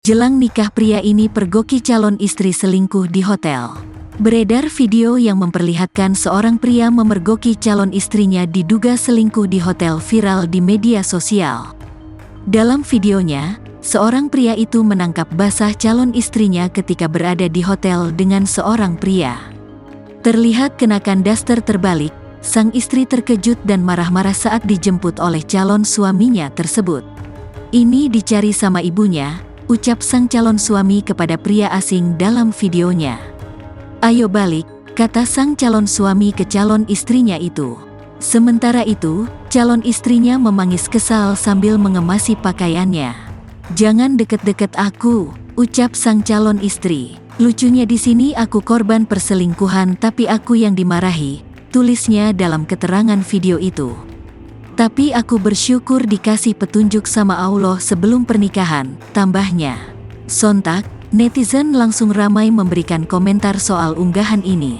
Jelang nikah, pria ini pergoki calon istri selingkuh di hotel. Beredar video yang memperlihatkan seorang pria memergoki calon istrinya diduga selingkuh di hotel viral di media sosial. Dalam videonya, seorang pria itu menangkap basah calon istrinya ketika berada di hotel dengan seorang pria. Terlihat kenakan daster terbalik, sang istri terkejut dan marah-marah saat dijemput oleh calon suaminya tersebut. "Ini dicari sama ibunya," ucap sang calon suami kepada pria asing dalam videonya. "Ayo balik," kata sang calon suami ke calon istrinya itu. Sementara itu, calon istrinya memangis kesal sambil mengemasi pakaiannya. "Jangan deket-deket aku," ucap sang calon istri. "Lucunya di sini aku korban perselingkuhan tapi aku yang dimarahi," tulisnya dalam keterangan video itu. "Tapi aku bersyukur dikasih petunjuk sama Allah sebelum pernikahan," tambahnya. Sontak, netizen langsung ramai memberikan komentar soal unggahan ini.